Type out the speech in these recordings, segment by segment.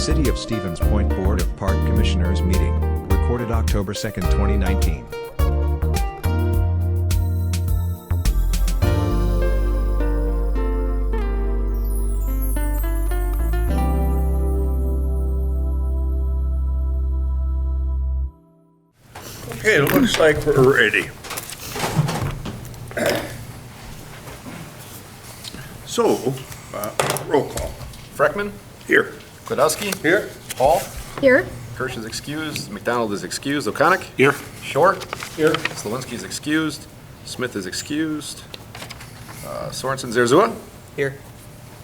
City of Stevens Point Board of Park Commissioners meeting, recorded October 2, 2019. Okay, it looks like we're ready. So, roll call. Freckman, Here. Kladowski, Here. Hall, Here. Kirsch is excused, McDonald is excused, O'Connor, Here. Shore, Here. Slawinski is excused, Smith is excused, Sorensen, Zerzua. Here.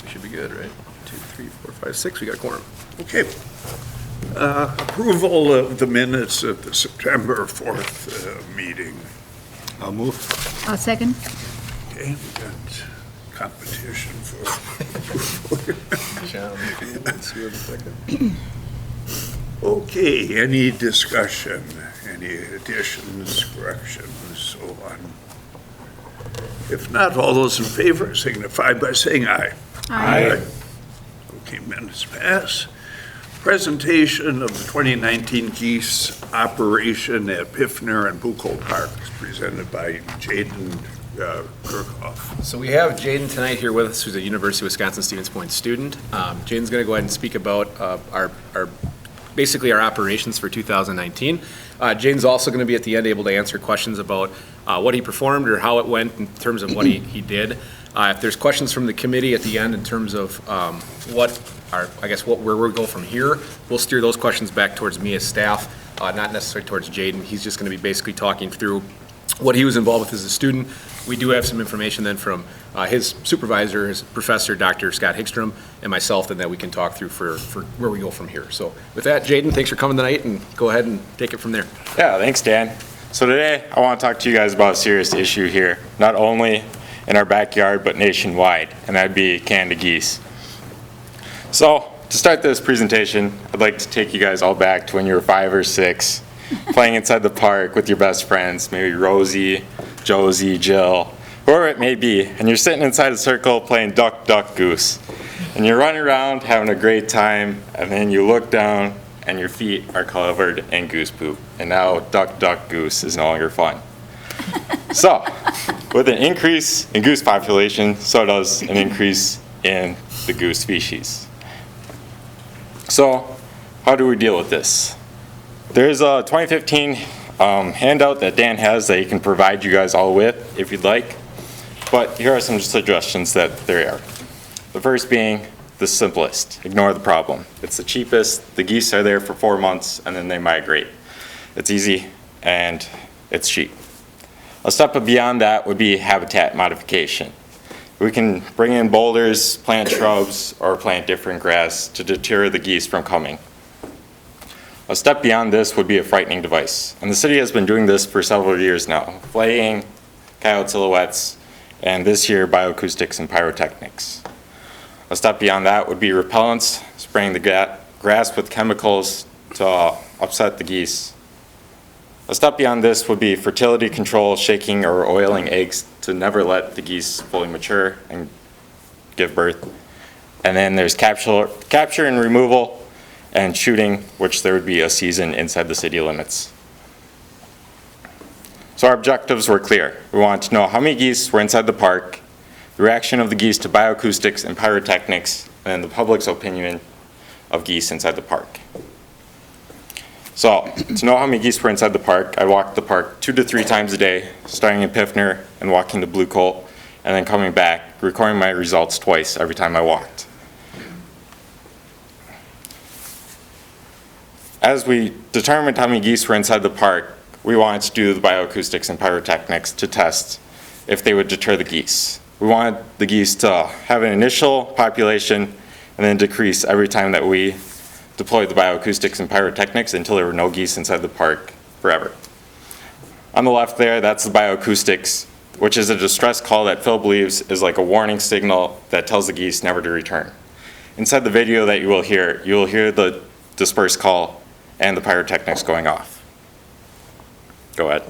We should be good, right? 2, 3, 4, 5, 6, we got a quorum. Okay. Approval of the minutes of the September 4th meeting. I'll move. I'll second. Okay, we got competition for. Okay, any discussion, any additions, corrections, so on? If not, all those in favor signify by saying aye. Aye. Okay, minutes pass. Presentation of the 2019 geese operation at Piffner and Bucol Park is presented by Jaden Kirchhoff. So we have Jaden tonight here with us, who's a University of Wisconsin-Stevens Point student. Jaden's going to go ahead and speak about basically our operations for 2019. Jaden's also going to be at the end able to answer questions about what he performed or how it went in terms of what he did. If there's questions from the committee at the end in terms of where we go from here, we'll steer those questions back towards me as staff, not necessarily towards Jaden. He's just going to be basically talking through what he was involved with as a student. We do have some information then from his supervisor, his professor, Dr. Scott Higstrom, and myself, and that we can talk through for where we go from here. So with that, Jaden, thanks for coming tonight, and go ahead and take it from there. Yeah, thanks, Dan. So today, I want to talk to you guys about a serious issue here, not only in our backyard, but nationwide, and that'd be Canada geese. So, to start this presentation, I'd like to take you guys all back to when you were 5 or 6, playing inside the park with your best friends, maybe Rosie, Josie, Jill, whoever it may be, and you're sitting inside a circle playing duck, duck, goose. And you're running around having a great time, and then you look down and your feet are covered in goose poop. And now duck, duck, goose is no longer fun. So, with an increase in goose population, so does an increase in the goose species. So, how do we deal with this? There's a 2015 handout that Dan has that he can provide you guys all with if you'd like. But here are some suggestions that there are. The first being the simplest. Ignore the problem. It's the cheapest. The geese are there for 4 months and then they migrate. It's easy and it's cheap. A step beyond that would be habitat modification. We can bring in boulders, plant shrubs, or plant different grass to deter the geese from coming. A step beyond this would be a frightening device. And the city has been doing this for several years now, flaying coyote silhouettes, and this year bioacoustics and pyrotechnics. A step beyond that would be repellents, spraying the grass with chemicals to upset the geese. A step beyond this would be fertility control, shaking or oiling eggs to never let the geese fully mature and give birth. And then there's capture and removal and shooting, which there would be a season inside the city limits. So our objectives were clear. We wanted to know how many geese were inside the park, the reaction of the geese to bioacoustics and pyrotechnics, and the public's opinion of geese inside the park. So, to know how many geese were inside the park, I walked the park 2 to 3 times a day, starting in Piffner and walking to Blue Colt, and then coming back, recording my results twice every time I walked. As we determined how many geese were inside the park, we wanted to do the bioacoustics and pyrotechnics to test if they would deter the geese. We wanted the geese to have an initial population and then decrease every time that we deployed the bioacoustics and pyrotechnics until there were no geese inside the park forever. On the left there, that's the bioacoustics, which is a distress call that Phil believes is like a warning signal that tells the geese never to return. Inside the video that you will hear the disperse call and the pyrotechnics going off. Go ahead.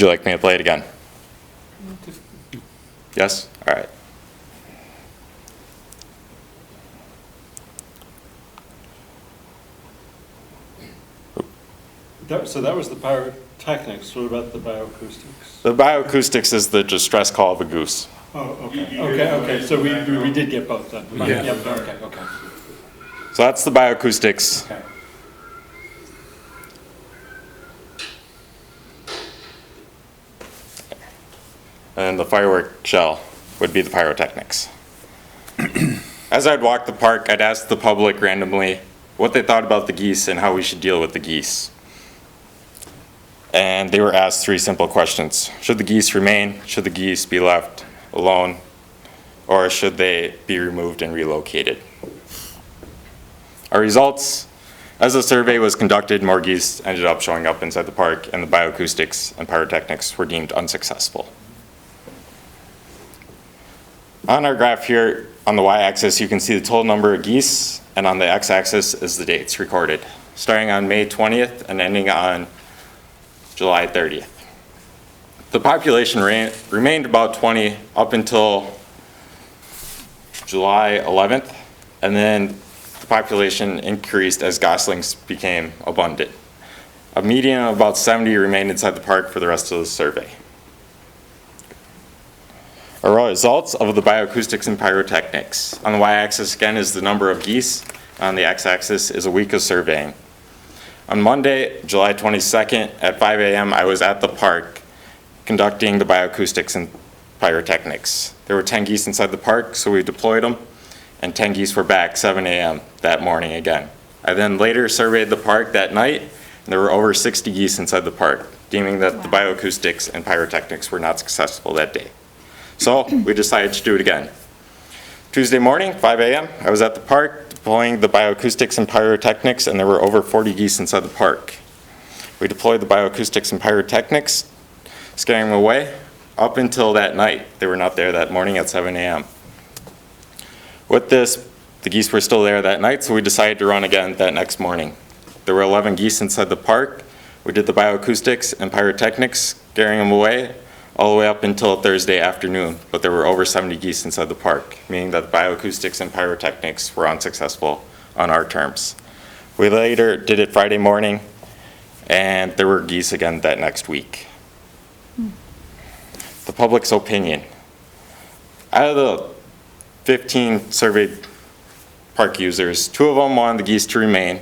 you like me to play it again? Yes? All right. So that was the pyrotechnics. What about the bioacoustics? The bioacoustics is the distress call of a goose. Oh, okay. So we did get both then. Yep, okay. So that's the bioacoustics. Okay. And the firework shell would be the pyrotechnics. As I'd walk the park, I'd ask the public randomly what they thought about the geese and how we should deal with the geese. And they were asked 3 simple questions. Should the geese remain? Should the geese be left alone? Or should they be removed and relocated? Our results, as the survey was conducted, more geese ended up showing up inside the park, and the bioacoustics and pyrotechnics were deemed unsuccessful. On our graph here, on the y-axis, you can see the total number of geese, and on the x-axis is the dates recorded, starting on May 20th and ending on July 30th. The population remained about 20 up until July 11th, and then the population increased as goslings became abundant. A median of about 70 remained inside the park for the rest of the survey. Our results of the bioacoustics and pyrotechnics. On the y-axis again is the number of geese. On the x-axis is a week of surveying. On Monday, July 22nd at 5 a.m., I was at the park conducting the bioacoustics and pyrotechnics. There were 10 geese inside the park, so we deployed them, and 10 geese were back 7 a.m. that morning again. I then later surveyed the park that night, and there were over 60 geese inside the park, deeming that the bioacoustics and pyrotechnics were not successful that day. So we decided to do it again. Tuesday morning, 5 a.m., I was at the park deploying the bioacoustics and pyrotechnics, and there were over 40 geese inside the park. We deployed the bioacoustics and pyrotechnics, scaring them away. Up until that night, they were not there that morning at 7 a.m. With this, the geese were still there that night, so we decided to run again that next morning. There were 11 geese inside the park. We did the bioacoustics and pyrotechnics, scaring them away, all the way up until Thursday afternoon, but there were over 70 geese inside the park, meaning that the bioacoustics and pyrotechnics were unsuccessful on our terms. We later did it Friday morning, and there were geese again that next week. The public's opinion. Out of the 15 surveyed park users, 2 of them wanted the geese to remain,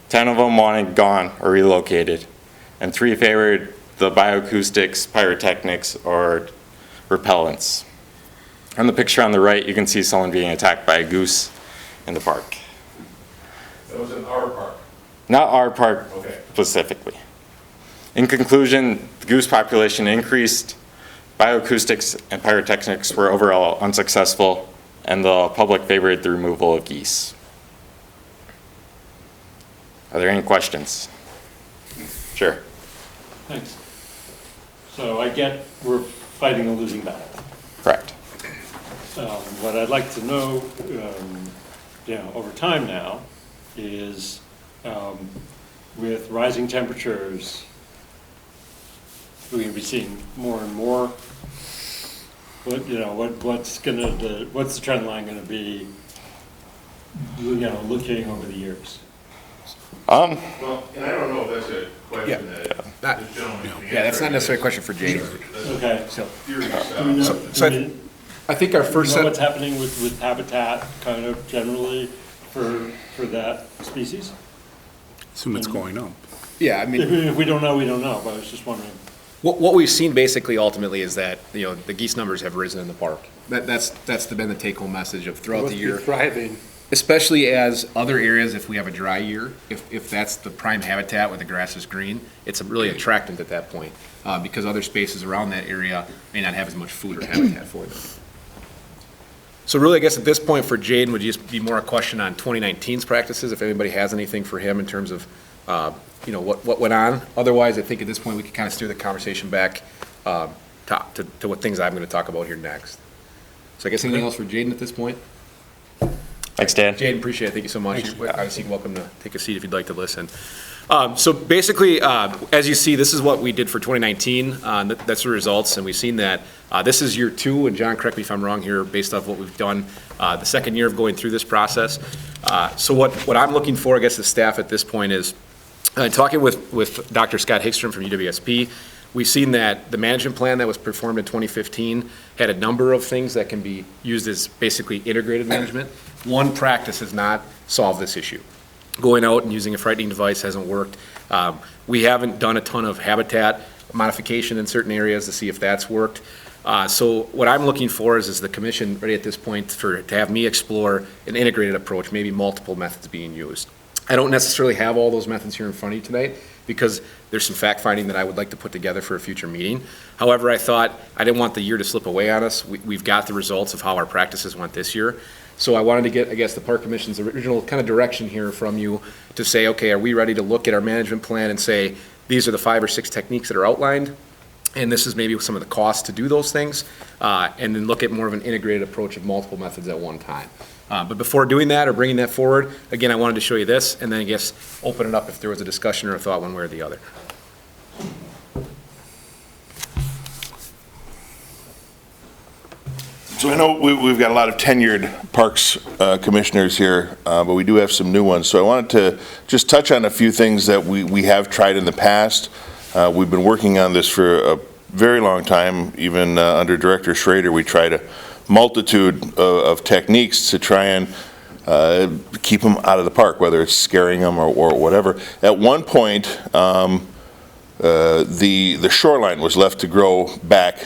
10 of them wanted gone or relocated, and 3 favored the bioacoustics, pyrotechnics, or repellents. On the picture on the right, you can see someone being attacked by a goose in the park. That was in our park. Not our park Okay. specifically. In conclusion, the goose population increased, bioacoustics and pyrotechnics were overall unsuccessful, and the public favored the removal of geese. Are there any questions? Sure. Thanks. So I get we're fighting a losing battle. Correct. What I'd like to know, over time now, is with rising temperatures, we're going to be seeing more and more. What's the trend line going to be? Looking over the years. Well, and I don't know if that's a question that this gentleman can answer. Yeah, that's not necessarily a question for Jane. Okay. So, Do we know, I think our first know set, what's happening with habitat kind of generally for that species? Assume it's going up. yeah, I mean, If we don't know, we don't know, but I was just wondering. what we've seen basically ultimately is that, the geese numbers have risen in the park. That's been the take-home message of throughout the year. Thriving. Especially as other areas, if we have a dry year, if that's the prime habitat where the grass is green, it's really attractant at that point, because other spaces around that area may not have as much food or habitat for them. So really, I guess at this point for Jaden would just be more a question on 2019's practices, if anybody has anything for him in terms of, what went on. Otherwise, I think at this point, we could kind of steer the conversation back to what things I'm going to talk about here next. So I guess anything else for Jaden at this point? Thanks, Dan. Jaden, appreciate it. Thank you so much. You're obviously welcome to take a seat if you'd like to listen. So basically, as you see, this is what we did for 2019. That's the results, and we've seen that this is year 2, and John, correct me if I'm wrong here, based off what we've done, the second year of going through this process. So what I'm looking for, I guess, the staff at this point is, talking with Dr. Scott Hickstrom from UWSP, we've seen that the management plan that was performed in 2015 had a number of things that can be used as basically integrated management. One practice has not solved this issue. Going out and using a frightening device hasn't worked. We haven't done a ton of habitat modification in certain areas to see if that's worked. So what I'm looking for is the commission ready at this point to have me explore an integrated approach, maybe multiple methods being used. I don't necessarily have all those methods here in front of you tonight because there's some fact-finding that I would like to put together for a future meeting. However, I thought I didn't want the year to slip away on us. We've got the results of how our practices went this year. So I wanted to get, I guess, the Park Commission's original kind of direction here from you to say, okay, are we ready to look at our management plan and say, these are the 5 or 6 techniques that are outlined, and this is maybe some of the costs to do those things, and then look at more of an integrated approach of multiple methods at one time. But before doing that or bringing that forward, again, I wanted to show you this, and then I guess open it up if there was a discussion or a thought one way or the other. So I know we've got a lot of tenured Parks Commissioners here, but we do have some new ones. So I wanted to just touch on a few things that we have tried in the past. We've been working on this for a very long time. Even under Director Schrader, we tried a multitude of techniques to try and keep them out of the park, whether it's scaring them or whatever. At one point, the shoreline was left to grow back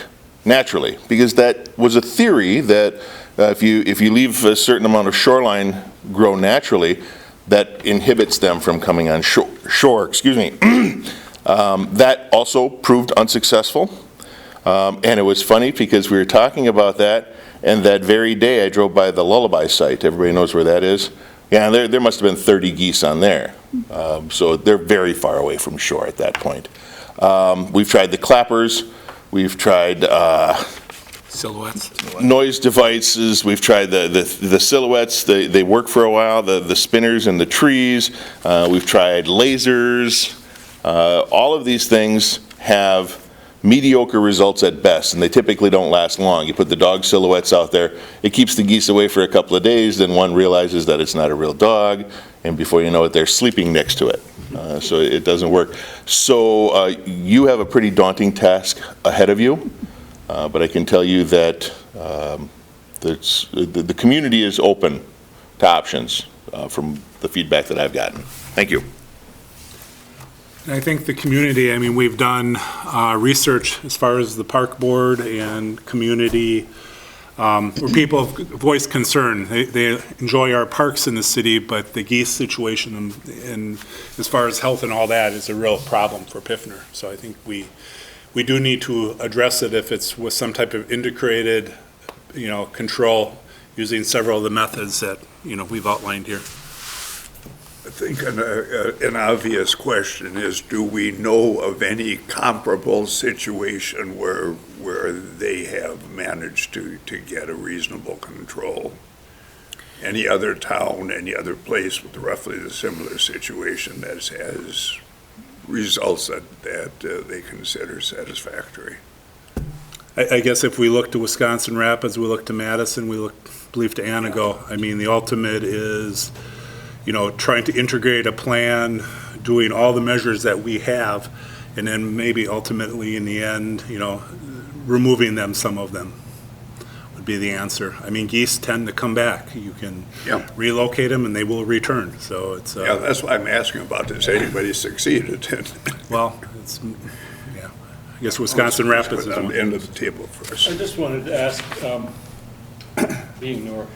naturally, because that was a theory that if you leave a certain amount of shoreline grow naturally, that inhibits them from coming on shore. Excuse me. That also proved unsuccessful, and it was funny because we were talking about that, and that very day I drove by the Lullaby site. Everybody knows where that is. Yeah, there must have been 30 geese on there, so they're very far away from shore at that point. We've tried the clappers. We've tried Silhouettes. noise devices. We've tried the silhouettes. They work for a while. The spinners in the trees. We've tried lasers. All of these things have mediocre results at best, and they typically don't last long. You put the dog silhouettes out there, it keeps the geese away for a couple of days, then one realizes that it's not a real dog, and before you know it, they're sleeping next to it. So it doesn't work. So you have a pretty daunting task ahead of you, but I can tell you that the community is open to options from the feedback that I've gotten. Thank you. And I think the community, I mean, we've done research as far as the park board and community, where people have voiced concern. They enjoy our parks in the city, but the geese situation and as far as health and all that is a real problem for Pfiffner. So I think we do need to address it if it's with some type of integrated, control using several of the methods that, we've outlined here. I think an obvious question is, do we know of any comparable situation where they have managed to get a reasonable control? Any other town, any other place with roughly the similar situation that has results that they consider satisfactory? I guess if we look to Wisconsin Rapids, we look to Madison, we believe to Anago. I mean, the ultimate is trying to integrate a plan, doing all the measures that we have, and then maybe ultimately in the end, removing them, some of them would be the answer. I mean, geese tend to come back. You can relocate them and they will return, so it's... Yeah, that's why I'm asking about this. Anybody succeeded? Well, I guess Wisconsin Rapids is on one. the end of the table first. I just wanted to ask, being Nor,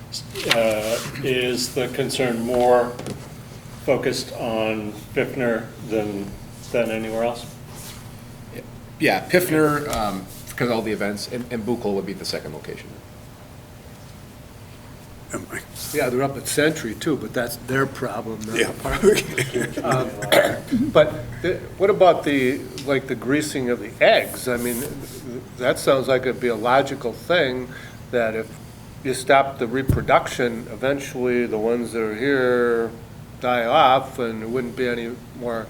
is the concern more focused on Pfiffner than anywhere else? Yeah, Pfiffner, because of all the events, and Buchel would be the second location. Yeah, they're up at Century too, but that's their problem, not Yeah. the park. But what about the greasing of the eggs? I mean, that sounds like it'd be a logical thing, that if, you stop the reproduction, eventually the ones that are here die off, and there wouldn't be any more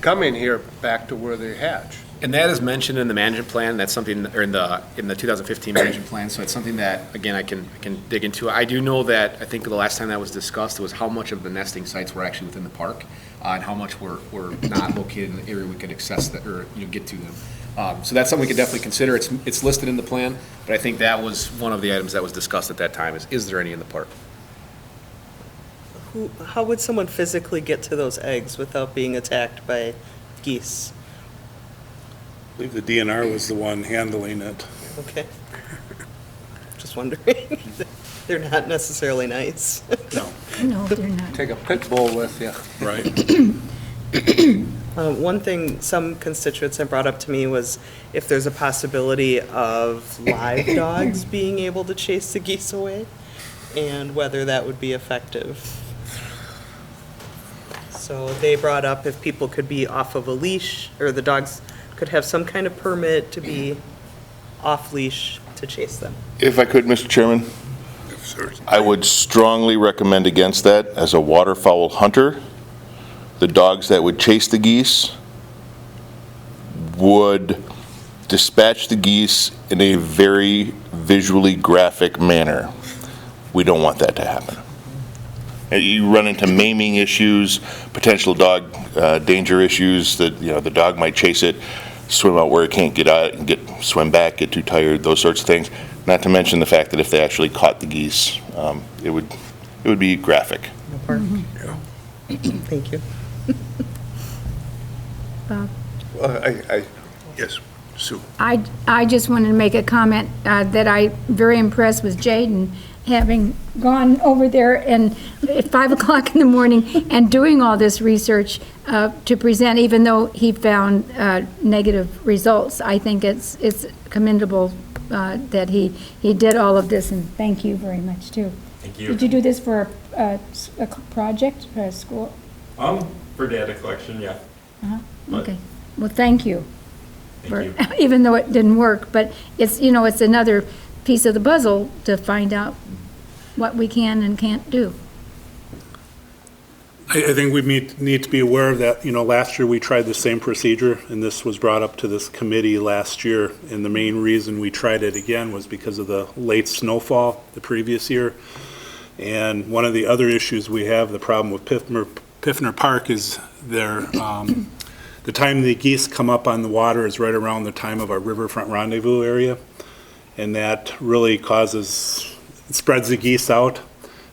coming here back to where they hatch. And that is mentioned in the management plan, that's something, or in the 2015 management plan, so it's something that, again, I can dig into. I do know that, I think the last time that was discussed was how much of the nesting sites were actually within the park, and how much were not located in the area we could access that, or, get to them. So that's something we could definitely consider, it's listed in the plan, but I think that was one of the items that was discussed at that time, is there any in the park? How would someone physically get to those eggs without being attacked by geese? I believe the DNR was the one handling it. Okay. Just wondering. They're not necessarily nice. No, No, they're not. Take a pit bull with you. right? One thing some constituents have brought up to me was if there's a possibility of live dogs being able to chase the geese away, and whether that would be effective. So they brought up if people could be off of a leash, or the dogs could have some kind of permit to be off leash to chase them. If I could, Mr. Chairman, If there's- I would strongly recommend against that. As a waterfowl hunter, the dogs that would chase the geese would dispatch the geese in a very visually graphic manner. We don't want that to happen. You run into maiming issues, potential dog danger issues, that, the dog might chase it, swim out where it can't get out, and swim back, get too tired, those sorts of things. Not to mention the fact that if they actually caught the geese, it would be graphic. Thank you. Bob? Well, yes, Sue. I just wanted to make a comment that I'm very impressed with Jaden, having gone over there and at 5 o'clock in the morning and doing all this research to present, even though he found negative results. I think it's commendable that he did all of this, and thank you very much, too. Thank you. Did you do this for a project, for a school? For data collection, yeah. But- Okay, well, thank you. Thank for- Even though it didn't work, but it's, it's another piece of the puzzle to find out what we can and can't do. I think we need to be aware of that. Last year we tried the same procedure, and this was brought up to this committee last year. And the main reason we tried it again was because of the late snowfall the previous year. And one of the other issues we have, the problem with Piffner Park, is the time the geese come up on the water is right around the time of our riverfront rendezvous area. And that really spreads the geese out.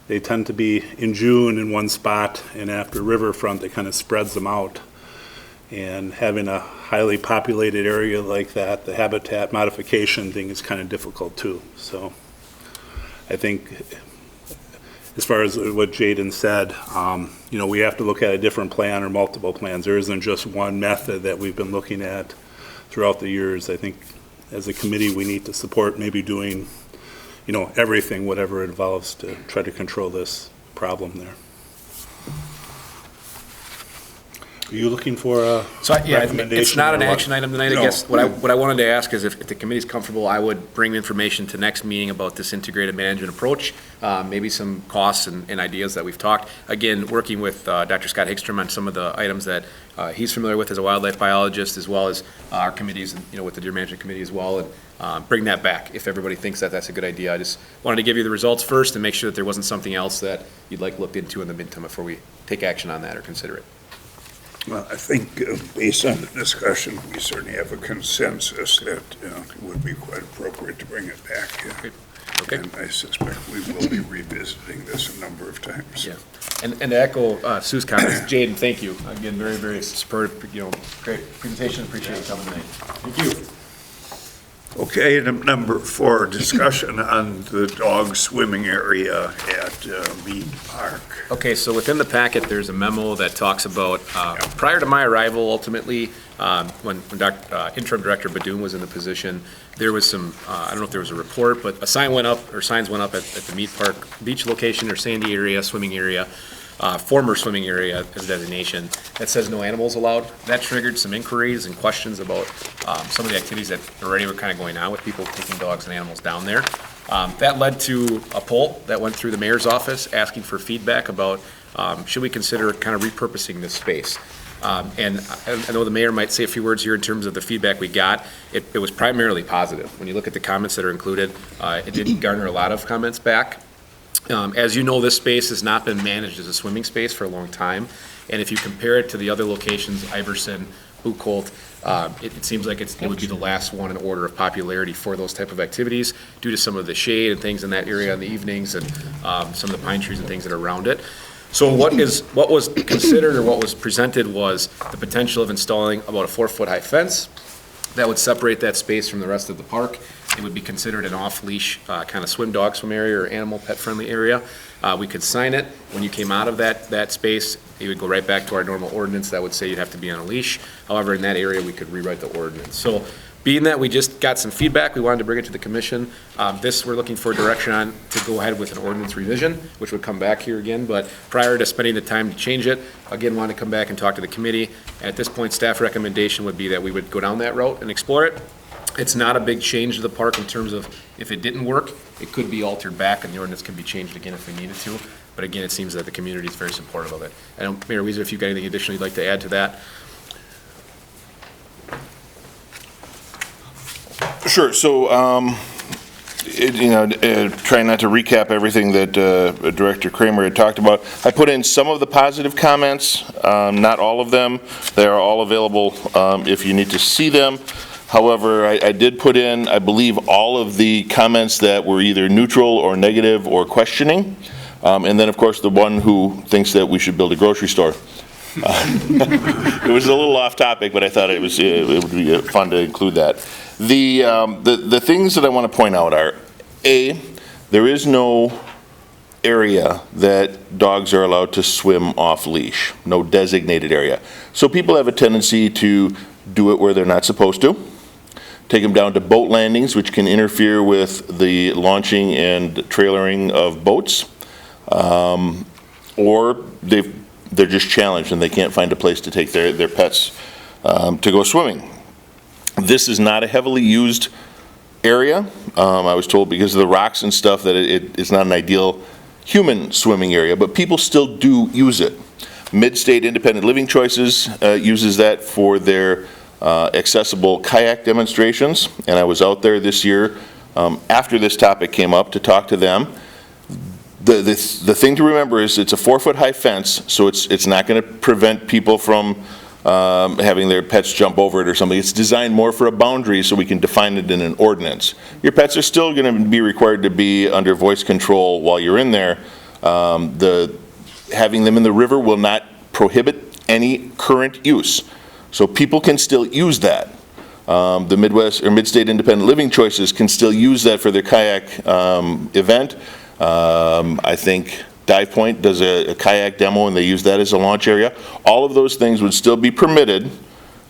They tend to be in June in one spot, and after riverfront, it kind of spreads them out. And having a highly populated area like that, the habitat modification thing is kind of difficult too. So I think, as far as what Jaden said, we have to look at a different plan or multiple plans. There isn't just one method that we've been looking at throughout the years. I think as a committee, we need to support maybe doing everything, whatever it involves, to try to control this problem there. Are you looking for a recommendation? It's not an or what? action item tonight, I No. guess. What I wanted to ask is if the committee's comfortable, I would bring information to next meeting about this integrated management approach, maybe some costs and ideas that we've talked. Again, working with Dr. Scott Hagstrom on some of the items that he's familiar with as a wildlife biologist, as well as our committees, and with the Deer Management Committee as well, and bring that back if everybody thinks that that's a good idea. I just wanted to give you the results first and make sure that there wasn't something else that you'd like looked into in the meantime before we take action on that or consider it. Well, I think based on the discussion, we certainly have a consensus that it would be quite appropriate to bring it back. Okay. And I suspect we will be revisiting this a number of times. Yeah, and to echo Sue's comments, Jaden, thank you. Again, very, very supportive, great presentation, appreciate you coming tonight. Thank you. Okay, item number 4, discussion on the dog swimming area at Mead Park. Okay, so within the packet, there's a memo that talks about, prior to my arrival, ultimately, when Interim Director Badoon was in the position, there was some, I don't know if there was a report, but signs went up at the Mead Park beach location or sandy area, swimming area. former swimming area as designation that says no animals allowed. That triggered some inquiries and questions about some of the activities that already were kind of going on with people taking dogs and animals down there. That led to a poll that went through the mayor's office asking for feedback about should we consider kind of repurposing this space. And I know the mayor might say a few words here in terms of the feedback we got. It was primarily positive. When you look at the comments that are included, it did garner a lot of comments back. As you know, this space has not been managed as a swimming space for a long time. And if you compare it to the other locations, Iverson, Buchholz, it seems like it would be the last one in order of popularity for those type of activities due to some of the shade and things in that area in the evenings and some of the pine trees and things that are around it. So what was considered or what was presented was the potential of installing about a 4-foot high fence that would separate that space from the rest of the park. It would be considered an off-leash kind of swim area or animal pet-friendly area. We could sign it. When you came out of that space, it would go right back to our normal ordinance that would say you'd have to be on a leash. However, in that area, we could rewrite the ordinance. So being that we just got some feedback, we wanted to bring it to the commission. This, we're looking for direction on to go ahead with an ordinance revision, which would come back here again. But prior to spending the time to change it, again, want to come back and talk to the committee. At this point, staff recommendation would be that we would go down that route and explore it. It's not a big change to the park in terms of if it didn't work, it could be altered back and the ordinance could be changed again if we needed to. But again, it seems that the community is very supportive of it. I don't, Mayor Weiser, if you've got anything additional you'd like to add to that. Sure. So, trying not to recap everything that Director Kramer had talked about, I put in some of the positive comments, not all of them. They are all available if you need to see them. However, I did put in, I believe, all of the comments that were either neutral or negative or questioning. And then, of course, the one who thinks that we should build a grocery store. It was a little off topic, but I thought it would be fun to include that. The things that I want to point out are, A, there is no area that dogs are allowed to swim off leash, no designated area. So people have a tendency to do it where they're not supposed to. Take them down to boat landings, which can interfere with the launching and trailering of boats. Or they're just challenged and they can't find a place to take their pets to go swimming. This is not a heavily used area. I was told because of the rocks and stuff that it's not an ideal human swimming area, but people still do use it. Mid-State Independent Living Choices uses that for their accessible kayak demonstrations, and I was out there this year after this topic came up to talk to them. The thing to remember is it's a 4-foot high fence, so it's not going to prevent people from having their pets jump over it or something. It's designed more for a boundary so we can define it in an ordinance. Your pets are still going to be required to be under voice control while you're in there. Having them in the river will not prohibit any current use. So people can still use that. The Midwest or Mid-State Independent Living Choices can still use that for their kayak event. I think Dive Point does a kayak demo and they use that as a launch area. All of those things would still be permitted.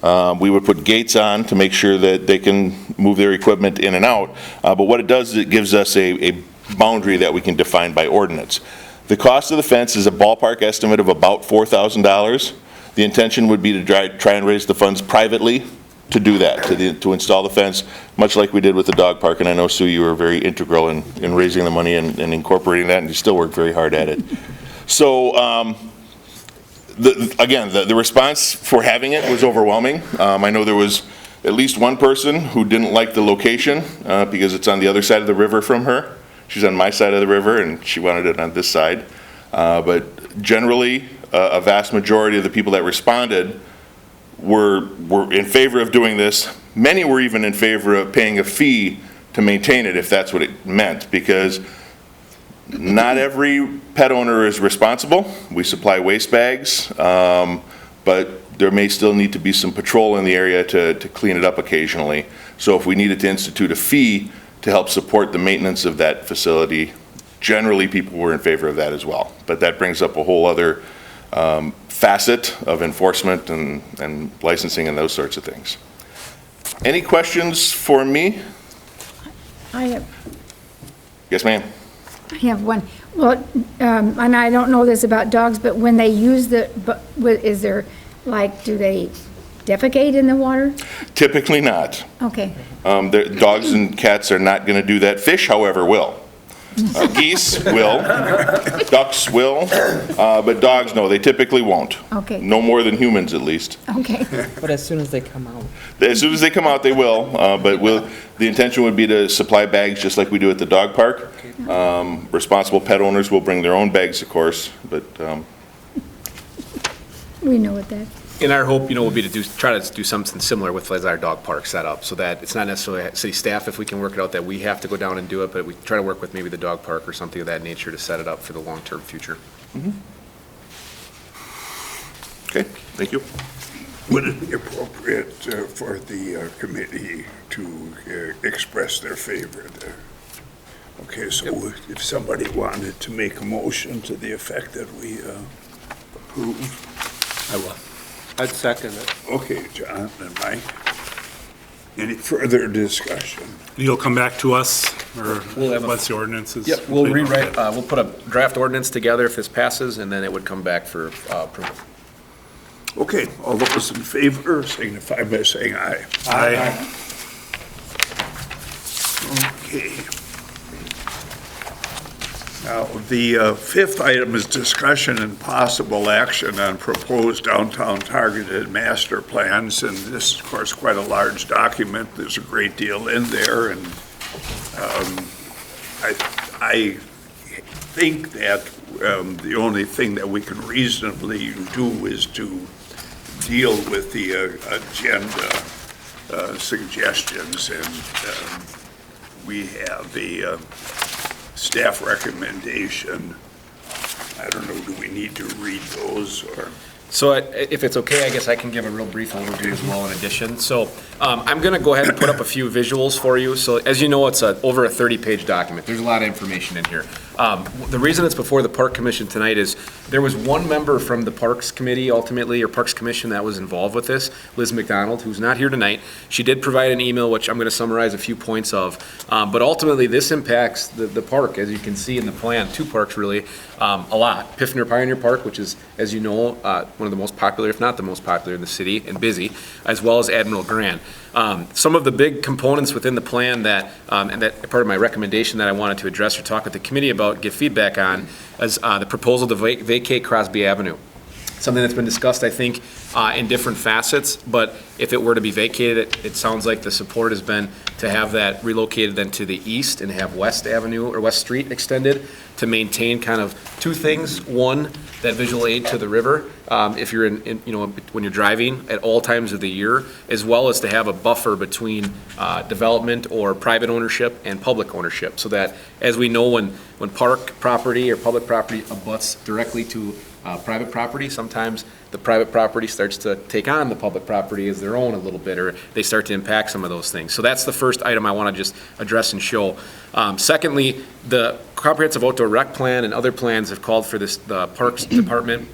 We would put gates on to make sure that they can move their equipment in and out. But what it does is it gives us a boundary that we can define by ordinance. The cost of the fence is a ballpark estimate of about $4,000. The intention would be to try and raise the funds privately to do that, to install the fence, much like we did with the dog park. And I know, Sue, you were very integral in raising the money and incorporating that, and you still work very hard at it. So, the response for having it was overwhelming. I know there was at least one person who didn't like the location because it's on the other side of the river from her. She's on my side of the river, and she wanted it on this side. But generally, a vast majority of the people that responded were in favor of doing this. Many were even in favor of paying a fee to maintain it if that's what it meant, because not every pet owner is responsible. We supply waste bags, but there may still need to be some patrol in the area to clean it up occasionally. So if we needed to institute a fee to help support the maintenance of that facility, generally people were in favor of that as well. But that brings up a whole other facet of enforcement and licensing and those sorts of things. Any questions for me? I have, Yes, ma'am. I have one. Well, and I don't know this about dogs, but when they use is there, like, do they defecate in the water? Typically not. Okay. Dogs and cats are not going to do that. Fish, however, will. Geese will, ducks will, but dogs, no, they typically won't. Okay. No more than humans, at least. Okay. But as soon as they come out. As soon as they come out, they will, but the intention would be to supply bags just like we do at the dog park. Responsible pet owners will bring their own bags, of course, but We know what that. And our hope, will be to try to do something similar with our dog park setup, so that it's not necessarily city staff, if we can work it out, that we have to go down and do it, but we try to work with maybe the dog park or something of that nature to set it up for the long-term future. okay, thank you. Would it be appropriate for the committee to express their favor there? Okay, so if somebody wanted to make a motion to the effect that we approve. I will. I'd second it. Okay, John and Mike. Any further discussion? You'll come back to us, or We'll have a- once the ordinance is. Yep, we'll complete? rewrite, we'll put a draft ordinance together if this passes, and then it would come back for approval. Okay, all those in favor signify by saying aye. Aye. Okay. Now, the fifth item is discussion and possible action on proposed downtown targeted master plans, and this is, of course, quite a large document. There's a great deal in there, and I think that the only thing that we can reasonably do is to deal with the agenda suggestions, and we have a staff recommendation. I don't know, do we need to read those, or? So if it's okay, I guess I can give a real brief overview as well in addition. So I'm going to go ahead and put up a few visuals for you. So as you know, it's over a 30-page document. There's a lot of information in here. The reason it's before the Park Commission tonight is there was one member from the Parks Committee ultimately, or Parks Commission, that was involved with this, Liz McDonald, who's not here tonight. She did provide an email, which I'm going to summarize a few points of. But ultimately, this impacts the park, as you can see in the plan, two parks really, a lot. Piffner Pioneer Park, which is, as you know, one of the most popular, if not the most popular in the city, and busy, as well as Admiral Grand. Some of the big components within the plan that, and that part of my recommendation that I wanted to address or talk with the committee about, give feedback on, is the proposal to vacate Crosby Avenue. Something that's been discussed, I think, in different facets, but if it were to be vacated, it sounds like the support has been to have that relocated then to the east and have West Avenue or West Street extended to maintain kind of two things. One, that visual aid to the river, if you're when you're driving at all times of the year, as well as to have a buffer between development or private ownership and public ownership, so that, as we know, when park property or public property abuts directly to private property, sometimes the private property starts to take on the public property as their own a little bit, or they start to impact some of those things. So that's the first item I want to just address and show. Secondly, the comprehensive outdoor rec plan and other plans have called for the Parks Department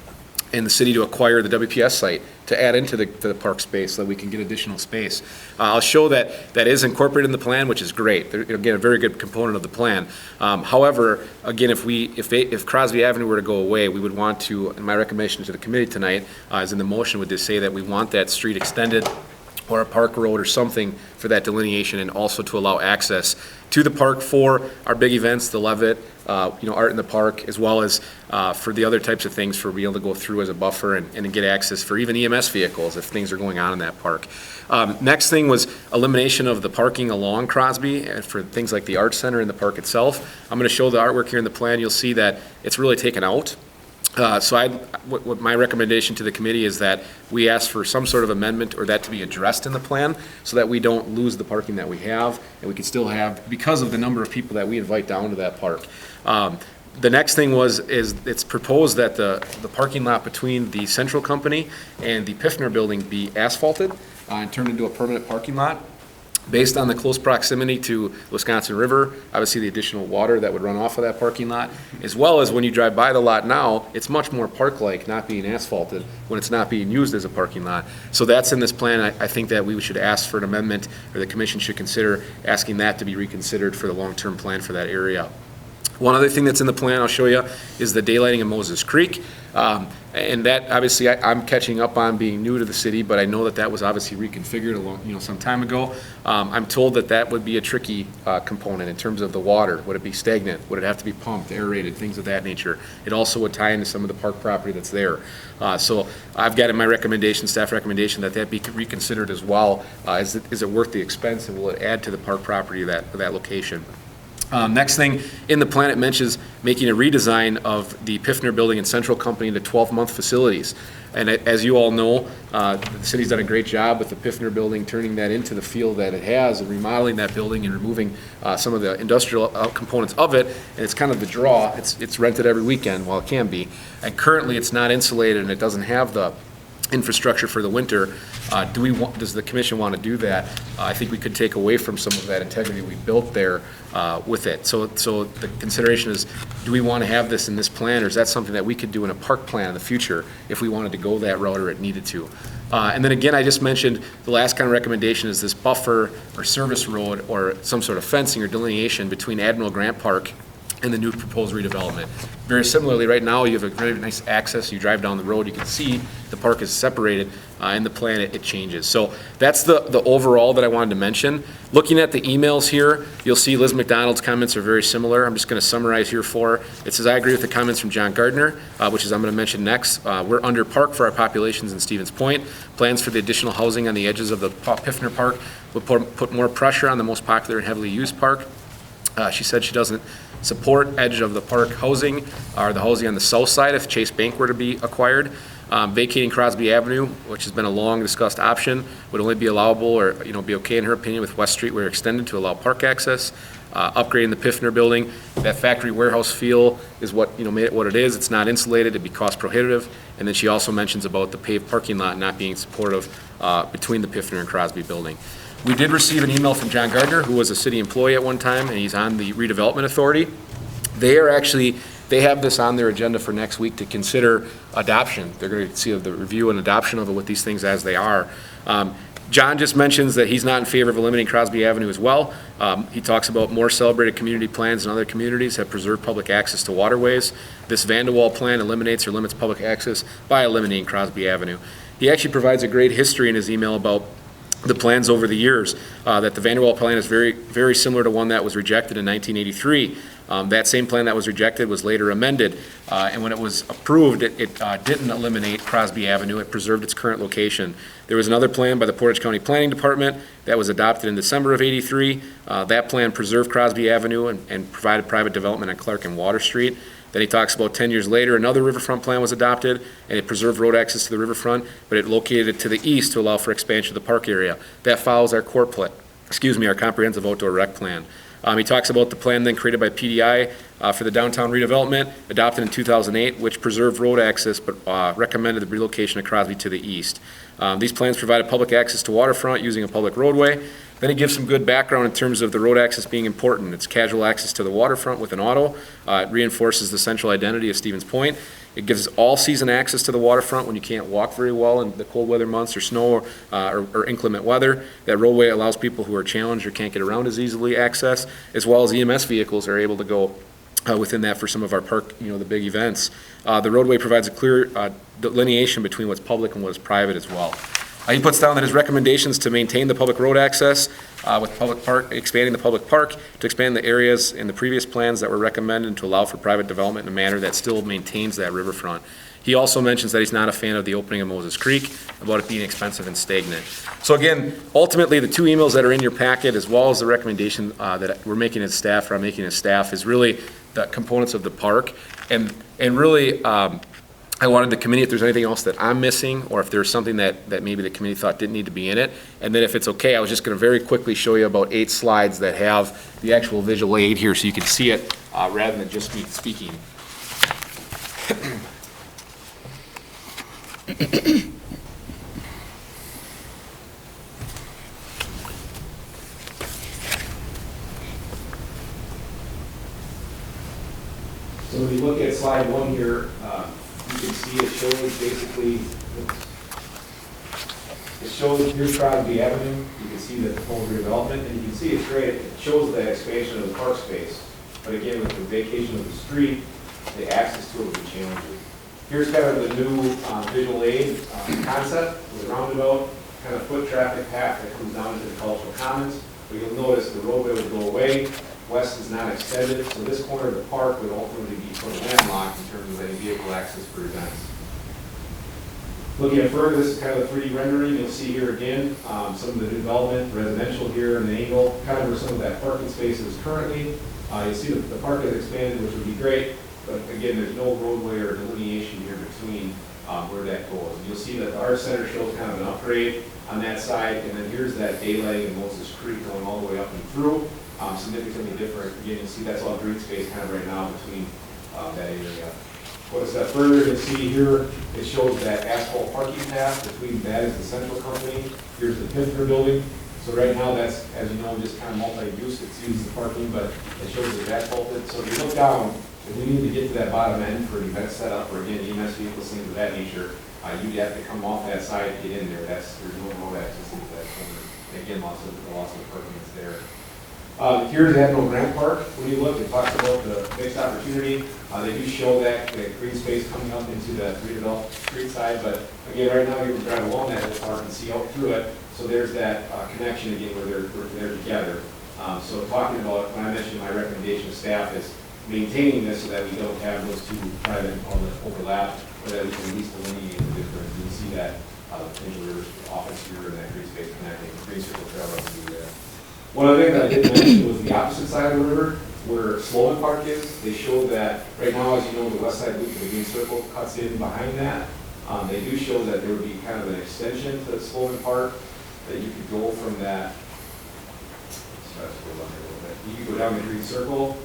and the city to acquire the WPS site to add into the park space so that we can get additional space. I'll show that is incorporated in the plan, which is great. Again, a very good component of the plan. However, again, if Crosby Avenue were to go away, we would want to, and my recommendation to the committee tonight is in the motion would just say that we want that street extended or a park road or something for that delineation, and also to allow access to the park for our big events, the Levitt, Art in the Park, as well as for the other types of things, for being able to go through as a buffer and get access for even EMS vehicles if things are going on in that park. Next thing was elimination of the parking along Crosby for things like the Art Center and the park itself. I'm going to show the artwork here in the plan. You'll see that it's really taken out. What my recommendation to the committee is that we ask for some sort of amendment or that to be addressed in the plan so that we don't lose the parking that we have, and we can still have, because of the number of people that we invite down to that park. The next thing is it's proposed that the parking lot between the Central Company and the Piffner building be asphalted and turned into a permanent parking lot. Based on the close proximity to the Wisconsin River, obviously the additional water that would run off of that parking lot, as well as when you drive by the lot now, it's much more park-like, not being asphalted, when it's not being used as a parking lot. So that's in this plan. I think that we should ask for an amendment, or the commission should consider asking that to be reconsidered for the long-term plan for that area. One other thing that's in the plan I'll show you is the daylighting of Moses Creek. And that, obviously, I'm catching up on being new to the city, but I know that that was obviously reconfigured some time ago. I'm told that that would be a tricky component in terms of the water. Would it be stagnant? Would it have to be pumped, aerated, things of that nature? It also would tie into some of the park property that's there. So I've got in my recommendation, staff recommendation, that that be reconsidered as well. Is it worth the expense, and will it add to the park property of that location? Next thing, in the plan, it mentions making a redesign of the Piffner Building and Central Company into 12-month facilities. And as you all know, the city's done a great job with the Piffner Building, turning that into the feel that it has, and remodeling that building and removing some of the industrial components of it. And it's kind of the draw. It's rented every weekend, while it can be. And currently, it's not insulated, and it doesn't have the infrastructure for the winter. Does the commission want to do that? I think we could take away from some of that integrity we built there with it. So the consideration is, do we want to have this in this plan, or is that something that we could do in a park plan in the future if we wanted to go that route or it needed to? And then again, I just mentioned the last kind of recommendation is this buffer or service road or some sort of fencing or delineation between Admiral Grant Park and the new proposed redevelopment. Very similarly, right now, you have a very nice access. You drive down the road, you can see the park is separated. In the plan, it changes. So that's the overall that I wanted to mention. Looking at the emails here, you'll see Liz McDonald's comments are very similar. I'm just going to summarize here for. It says, I agree with the comments from John Gardner, which is I'm going to mention next. We're under park for our populations in Stevens Point. Plans for the additional housing on the edges of the Piffner Park would put more pressure on the most popular and heavily used park. She said she doesn't support edge of the park housing or the housing on the south side if Chase Bank were to be acquired. Vacating Crosby Avenue, which has been a long discussed option, would only be allowable or be okay in her opinion with West Street where extended to allow park access. Upgrading the Piffner Building, that factory warehouse feel is what made it what it is. It's not insulated, it'd be cost prohibitive. And then she also mentions about the paved parking lot not being supportive between the Piffner and Crosby building. We did receive an email from John Gardner, who was a city employee at one time, and he's on the redevelopment authority. They have this on their agenda for next week to consider adoption. They're going to see the review and adoption of it with these things as they are. John just mentions that he's not in favor of eliminating Crosby Avenue as well. He talks about more celebrated community plans in other communities have preserved public access to waterways. This Vanderwall plan eliminates or limits public access by eliminating Crosby Avenue. He actually provides a great history in his email about the plans over the years, that the Vanderwall plan is very, very similar to one that was rejected in 1983. That same plan that was rejected was later amended, and when it was approved, it didn't eliminate Crosby Avenue. It preserved its current location. There was another plan by the Portage County Planning Department that was adopted in December of '83. That plan preserved Crosby Avenue and provided private development on Clark and Water Street. Then he talks about 10 years later, another riverfront plan was adopted, and it preserved road access to the riverfront, but it located it to the east to allow for expansion of the park area. That follows our our comprehensive outdoor rec plan. He talks about the plan then created by PDI for the downtown redevelopment, adopted in 2008, which preserved road access but recommended the relocation of Crosby to the east. These plans provided public access to waterfront using a public roadway. Then he gives some good background in terms of the road access being important. It's casual access to the waterfront with an auto. It reinforces the central identity of Stevens Point. It gives all-season access to the waterfront when you can't walk very well in the cold weather months or snow or inclement weather. That roadway allows people who are challenged or can't get around as easily access, as well as EMS vehicles are able to go within that for some of our park, the big events. The roadway provides a clear delineation between what's public and what is private as well. He puts down that his recommendations to maintain the public road access with public park, expanding the public park, to expand the areas in the previous plans that were recommended and to allow for private development in a manner that still maintains that riverfront. He also mentions that he's not a fan of the opening of Moses Creek, about it being expensive and stagnant. So again, ultimately, the two emails that are in your packet, as well as the recommendation that we're making as staff, or I'm making as staff, is really the components of the park. And really, I wanted the committee, if there's anything else that I'm missing, or if there's something that maybe the committee thought didn't need to be in it. And then if it's okay, I was just going to very quickly show you about 8 slides that have the actual visual aid here so you can see it rather than just me speaking. So when you look at slide 1 here, you can see it shows basically, it shows here's Crosby Avenue. You can see the full redevelopment, and you can see it's great. It shows the expansion of the park space. but again, with the vacation of the street, the access to it would be challenging. Here's kind of the new visual aid concept with a roundabout, kind of foot traffic path that comes down into the cultural commons. But you'll notice the roadway would go away, west is not extended, so this corner of the park would ultimately be sort of landlocked in terms of any vehicle access for events. Looking at further, this is kind of the 3D rendering. You'll see here again some of the development, residential here in the angle, kind of where some of that parking space is currently. You'll see the park has expanded, which would be great, but again, there's no roadway or delineation here between where that goes. And you'll see that the Art Center shows kind of an upgrade on that side, and then here's that daylight and Moses Creek going all the way up and through, significantly different. Again, you'll see that's all green space kind of right now between that area. Go a step further, you'll see here, it shows that asphalt parking path between that is the central company. Here's the Pfiffner building. So right now, that's, as you know, just kind of multi-use. It's used the parking, but it shows it's asphalted. So if you look down, if we need to get to that bottom end for an event setup, or again, EMS vehicles, things of that nature, you'd have to come off that side to get in there. There's no road access into that corner. And again, lots of parking is there. Here's Admiral Grant Park. When you look, it talks about the mixed opportunity. They do show that green space coming up into the redeveloped street side, but again, right now you can drive along that whole park and see out through it. So there's that connection again where they're together. So talking about, when I mentioned my recommendation to staff is maintaining this so that we don't have those two private overlap, but that we can at least delineate the difference. You can see that potential river office here and that green space connecting, green circle trail up through there. One other thing that I did mention was the opposite side of the river, where Sloan Park is. They show that right now, as you know, the west side loop of the green circle cuts in behind that. They do show that there would be kind of an extension to Sloan Park, that you could go from that. You could go down the green circle,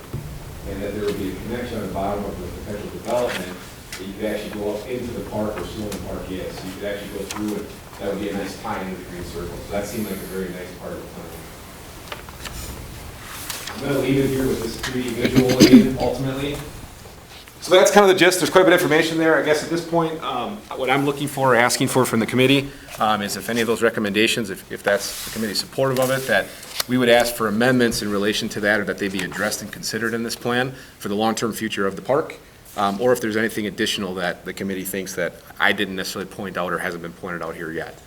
and that there would be a connection on the bottom of the potential development, that you could actually go up into the park where Sloan Park is. So you could actually go through it. That would be a nice tie into the green circle. So that seemed like a very nice part of the plan. I'm going to leave it here with this 3D visual aid, ultimately. So that's kind of the gist. There's quite a bit of information there. I guess at this point, what I'm looking for or asking for from the committee is if any of those recommendations, if that's the committee supportive of it, that we would ask for amendments in relation to that, or that they be addressed and considered in this plan for the long-term future of the park, or if there's anything additional that the committee thinks that I didn't necessarily point out or hasn't been pointed out here yet.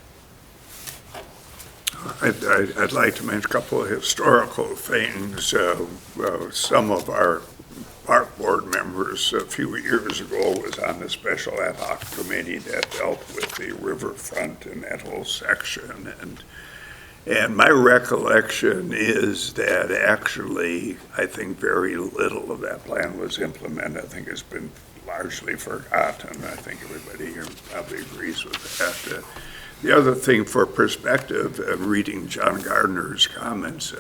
I'd like to mention a couple of historical things. Some of our park board members a few years ago was on the special ad hoc committee that dealt with the riverfront and that whole section. And my recollection is that actually, I think very little of that plan was implemented. I think it's been largely forgotten. I think everybody here probably agrees with that. The other thing for perspective, reading John Gardner's comments,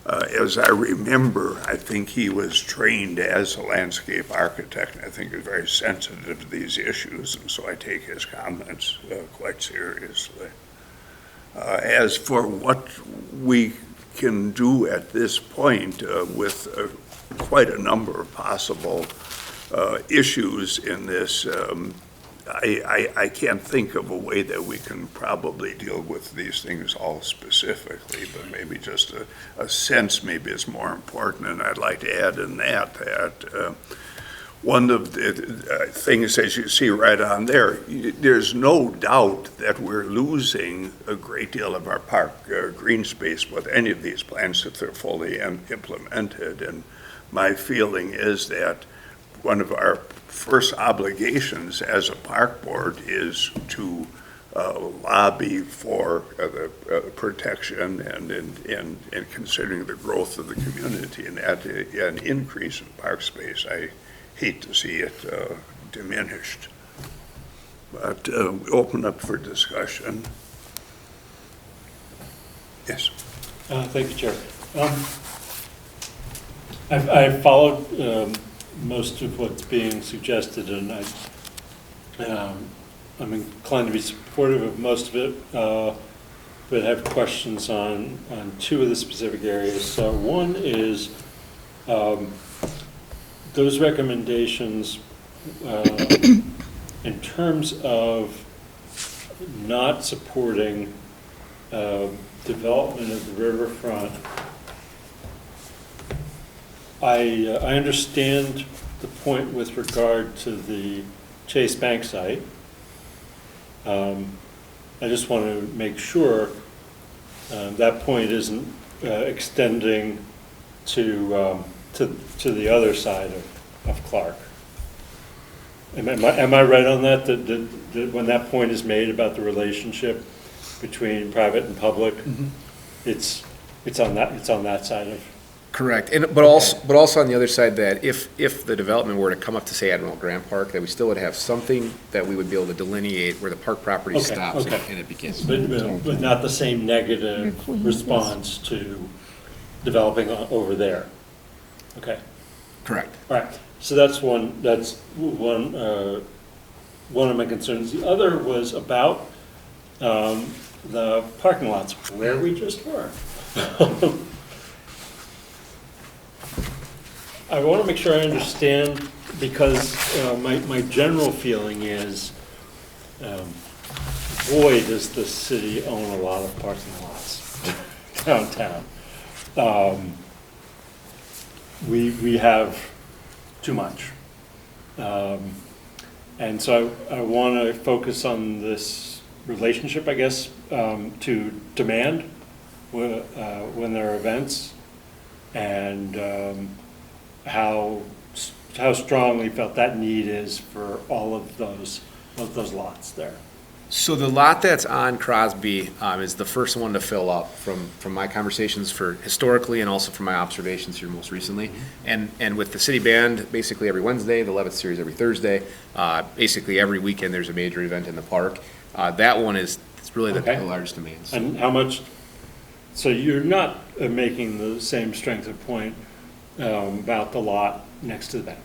as I remember, I think he was trained as a landscape architect, and I think is very sensitive to these issues, and so I take his comments quite seriously. As for what we can do at this point with quite a number of possible issues in this, I can't think of a way that we can probably deal with these things all specifically, but maybe just a sense maybe is more important. And I'd like to add in that one of the things, as you see right on there, there's no doubt that we're losing a great deal of our park green space with any of these plans if they're fully implemented. And my feeling is that one of our first obligations as a park board is to lobby for the protection and considering the growth of the community, and that an increase in park space. I hate to see it diminished. But we open up for discussion. Yes. Thank you, Chair. I've followed most of what's being suggested, and I'm inclined to be supportive of most of it, but have questions on two of the specific areas. So one is those recommendations in terms of not supporting development of the riverfront. I understand the point with regard to the Chase Bank site. I just want to make sure that point isn't extending to the other side of Clark. Am I right on that, that when that point is made about the relationship between private and public, it's on that side of? Correct, but also on the other side, that if the development were to come up to, say, Admiral Grant Park, that we still would have something that we would be able to delineate where the park property Okay, stops okay. and it begins. But not the same negative response to developing over there. Okay, Correct. all right. So that's one of my concerns. The other was about the parking lots where we just were. I want to make sure I understand, because my general feeling is, boy, does the city own a lot of parking lots downtown. We have too much. And so I want to focus on this relationship, I guess, to demand when there are events, and how strong we felt that need is for all of those lots there. So the lot that's on Crosby is the first one to fill up from my conversations for historically, and also from my observations here most recently. And with the city band, basically every Wednesday, the 11th series every Thursday, basically every weekend there's a major event in the park. That one is really the Okay. largest demand. So And how much, so you're not making the same strength of point about the lot next to the bank?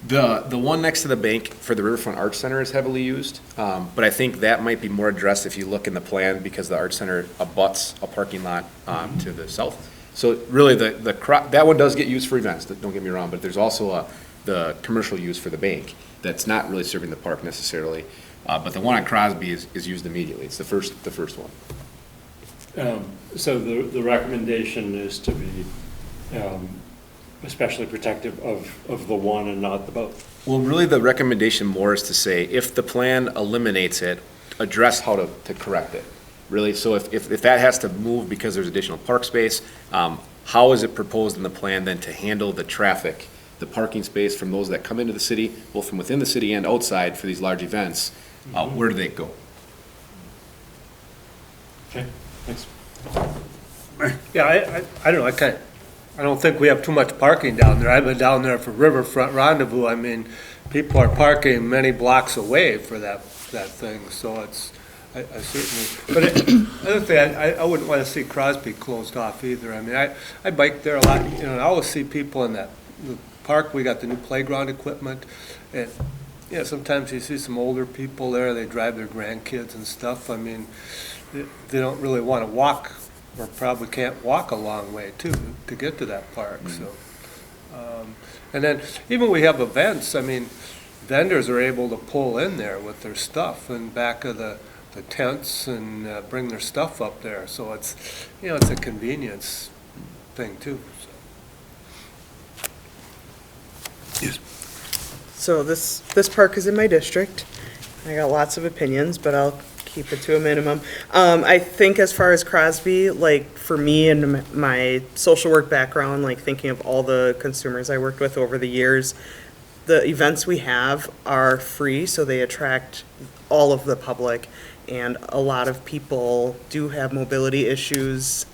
The one next to the bank for the Riverfront Arts Center is heavily used, but I think that might be more addressed if you look in the plan, because the Arts Center abuts a parking lot to the south. So really, that one does get used for events, don't get me wrong, but there's also the commercial use for the bank that's not really serving the park necessarily. But the one on Crosby is used immediately. It's the first one. So the recommendation is to be especially protective of the one and not the both? Well, really, the recommendation more is to say, if the plan eliminates it, address how to correct it, really. So if that has to move because there's additional park space, how is it proposed in the plan then to handle the traffic, the parking space from those that come into the city, both from within the city and outside for these large events? Where do they go? Okay, thanks. Yeah, I don't know, I don't think we have too much parking down there. I've been down there for Riverfront Rendezvous. I mean, people are parking many blocks away for that thing, so it's, I certainly, but another thing, I wouldn't want to see Crosby closed off either. I mean, I bike there a lot, I always see people in the park. We got the new playground equipment, and, sometimes you see some older people there, they drive their grandkids and stuff. I mean, they don't really want to walk, or probably can't walk a long way too to get to that park. So, and then even we have events. I mean, vendors are able to pull in there with their stuff in back of the tents and bring their stuff up there. So it's it's a convenience thing too. Yes. So this park is in my district. I got lots of opinions, but I'll keep it to a minimum. I think as far as Crosby, like for me and my social work background, like thinking of all the consumers I worked with over the years, the events we have are free, so they attract all of the public, and a lot of people do have mobility issues.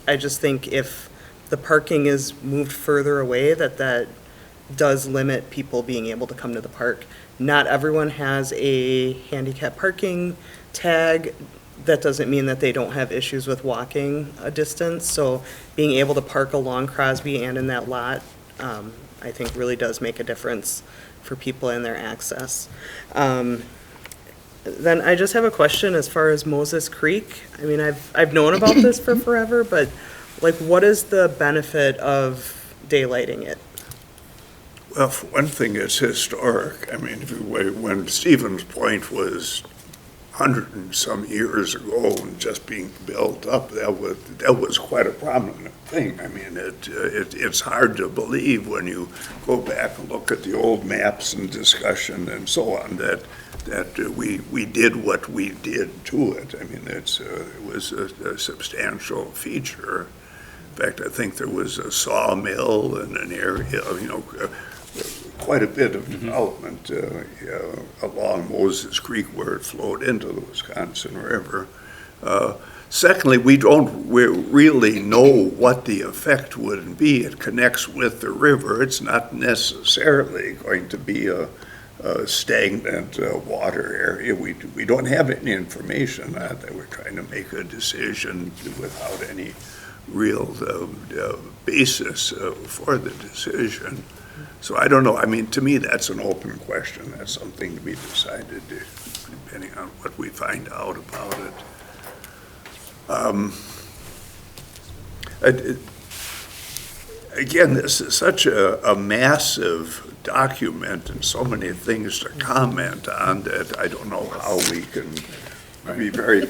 I just think if the parking is moved further away, that does limit people being able to come to the park. Not everyone has a handicap parking tag. That doesn't mean that they don't have issues with walking a distance. So being able to park along Crosby and in that lot, I think really does make a difference for people and their access. Then I just have a question as far as Moses Creek. I mean, I've known about this for forever, but like, what is the benefit of daylighting it? Well, for one thing, it's historic. I mean, when Stevens Point was 100 and some years ago and just being built up, that was quite a prominent thing. I mean, it's hard to believe when you go back and look at the old maps and discussion and so on, that we did what we did to it. I mean, it was a substantial feature. In fact, I think there was a sawmill in an area, quite a bit of development along Moses Creek where it flowed into the Wisconsin River. Secondly, we don't really know what the effect would be. It connects with the river. It's not necessarily going to be a stagnant water area. We don't have any information on that. We're trying to make a decision without any real basis for the decision. So I don't know. I mean, to me, that's an open question. That's something to be decided depending on what we find out about it. Again, this is such a massive document and so many things to comment on that I don't know how we can be very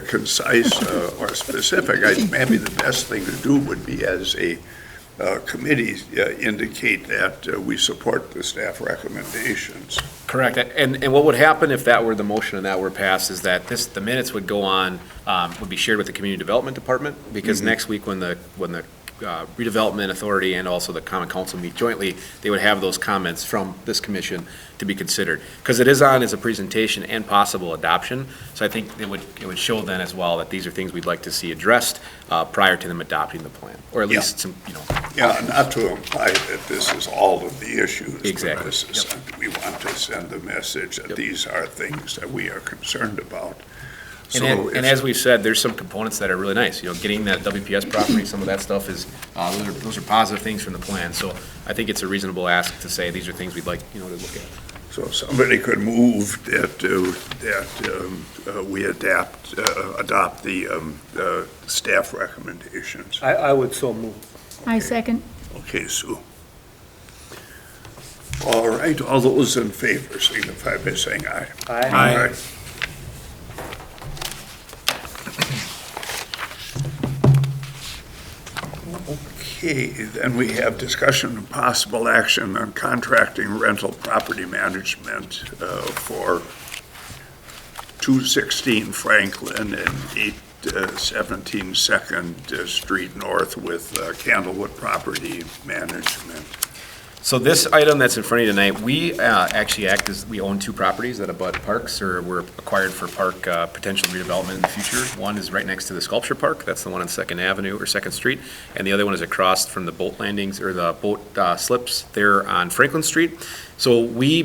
concise or specific. Maybe the best thing to do would be as a committee indicate that we support the staff recommendations. Correct. And what would happen if that were the motion and that were passed is that the minutes would go on, would be shared with the Community Development Department, because next week when the Redevelopment Authority and also the Common Council meet jointly, they would have those comments from this commission to be considered. Because it is on as a presentation and possible adoption, so I think it would show then as well that these are things we'd like to see addressed prior to them adopting the plan, or at least some, Yeah, not to imply that this is all of the issues. Exactly. We want to send the message that these are things that we are concerned about. And as we've said, there's some components that are really nice. Getting that WPS property, some of that stuff is, those are positive things from the plan. So I think it's a reasonable ask to say these are things we'd like, to look at. So somebody could move that we adopt the staff recommendations. I would so move. I second. Okay, Sue. All right, all those in favor signify by saying aye. Aye. Okay, then we have discussion and possible action on contracting rental property management for 216 Franklin and 817 Second Street North with Candlewood Property Management. So this item that's in front of you tonight, we actually act as, we own two properties that abut parks or were acquired for park potential redevelopment in the future. One is right next to the sculpture park. That's the one on Second Avenue or Second Street. And the other one is across from the boat landings or the boat slips there on Franklin Street. So we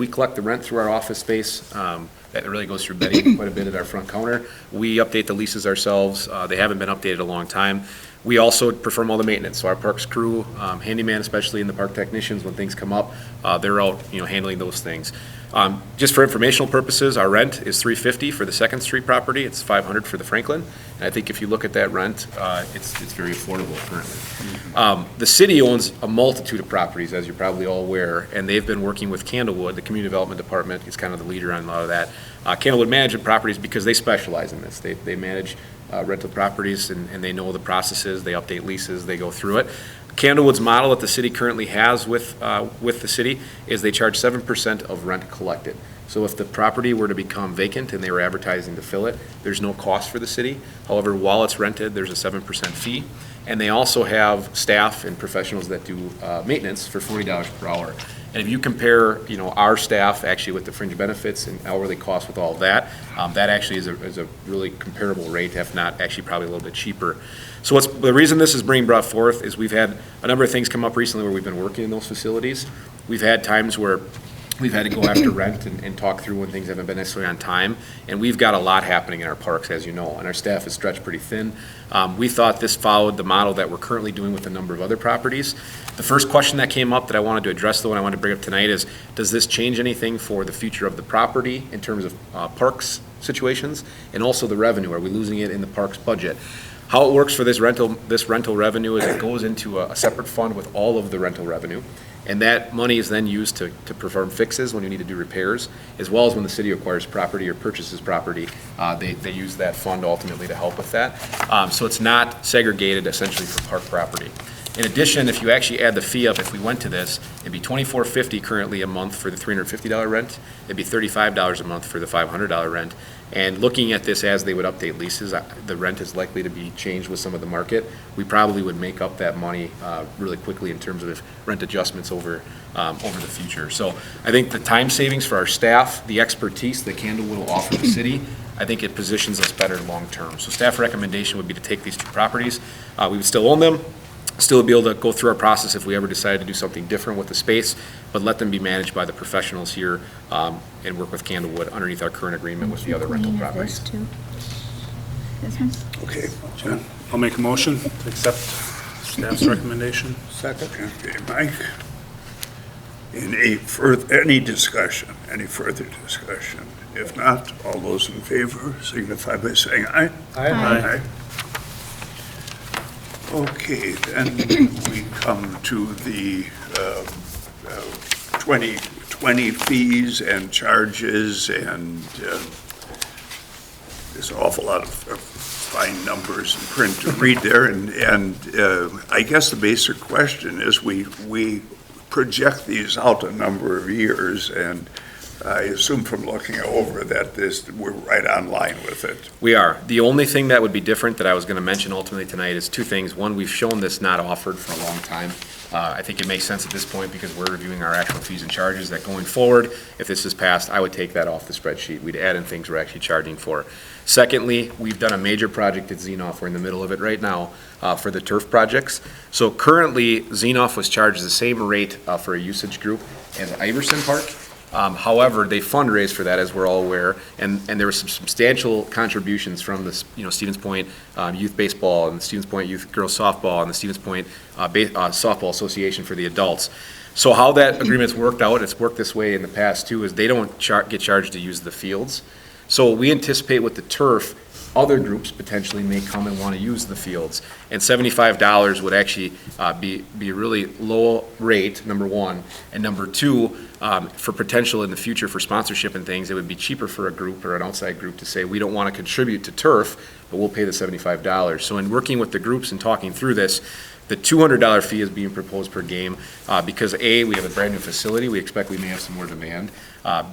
collect the rent through our office space. That really goes through Betty quite a bit at our front counter. We update the leases ourselves. They haven't been updated a long time. We also perform all the maintenance, so our parks crew, handyman especially, and the park technicians, when things come up, they're out, handling those things. Just for informational purposes, our rent is $350 for the Second Street property. It's $500 for the Franklin. And I think if you look at that rent, it's very affordable currently. The city owns a multitude of properties, as you're probably all aware, and they've been working with Candlewood. The Community Development Department is kind of the leader on a lot of that. Candlewood Management Properties, because they specialize in this. They manage rental properties, and they know the processes. They update leases. They go through it. Candlewood's model that the city currently has with the city is they charge 7% of rent collected. So if the property were to become vacant and they were advertising to fill it, there's no cost for the city. However, while it's rented, there's a 7% fee. And they also have staff and professionals that do maintenance for $40 per hour. And if you compare, our staff actually with the fringe benefits and hourly costs with all of that, that actually is a really comparable rate, if not actually probably a little bit cheaper. So the reason this is being brought forth is we've had a number of things come up recently where we've been working in those facilities. We've had times where we've had to go after rent and talk through when things haven't been necessarily on time. And we've got a lot happening in our parks, as you know, and our staff is stretched pretty thin. We thought this followed the model that we're currently doing with a number of other properties. The first question that came up that I wanted to address, though, and I wanted to bring up tonight is, does this change anything for the future of the property in terms of parks situations and also the revenue? Are we losing it in the parks budget? How it works for this rental revenue is it goes into a separate fund with all of the rental revenue. And that money is then used to perform fixes when you need to do repairs, as well as when the city acquires property or purchases property. They use that fund ultimately to help with that. So it's not segregated essentially for park property. In addition, if you actually add the fee up, if we went to this, it'd be $24.50 currently a month for the $350 rent. It'd be $35 a month for the $500 rent. And looking at this as they would update leases, the rent is likely to be changed with some of the market. We probably would make up that money really quickly in terms of rent adjustments over the future. So I think the time savings for our staff, the expertise that Candlewood will offer the city, I think it positions us better long-term. So staff recommendation would be to take these two properties. We would still own them, still be able to go through our process if we ever decided to do something different with the space, but let them be managed by the professionals here and work with Candlewood underneath our current agreement with the other rental properties. Okay, John? I'll make a motion to accept staff's recommendation. Second. Okay, Mike? Any discussion, any further discussion? If not, all those in favor signify by saying aye. Aye. Okay, then we come to the 2020 fees and charges, and there's an awful lot of fine numbers in print to read there, and I guess the basic question is we project these out a number of years, and I assume from looking over that we're right on line with it. We are. The only thing that would be different that I was going to mention ultimately tonight is two things. One, we've shown this not offered for a long time. I think it makes sense at this point because we're reviewing our actual fees and charges that going forward, if this is passed, I would take that off the spreadsheet. We'd add in things we're actually charging for. Secondly, we've done a major project at Xenoff. We're in the middle of it right now for the turf projects. So currently, Xenoff was charged the same rate for a usage group as Iverson Park. However, they fundraised for that, as we're all aware, and there were some substantial contributions from the Stevens Point Youth Baseball and the Stevens Point Youth Girls Softball and the Stevens Point Softball Association for the adults. So how that agreement's worked out, it's worked this way in the past too, is they don't get charged to use the fields. So we anticipate with the turf, other groups potentially may come and want to use the fields. And $75 would actually be a really low rate, number one. And number two, for potential in the future for sponsorship and things, it would be cheaper for a group or an outside group to say, we don't want to contribute to turf, but we'll pay the $75. So in working with the groups and talking through this, the $200 fee is being proposed per game because A, we have a brand new facility. We expect we may have some more demand.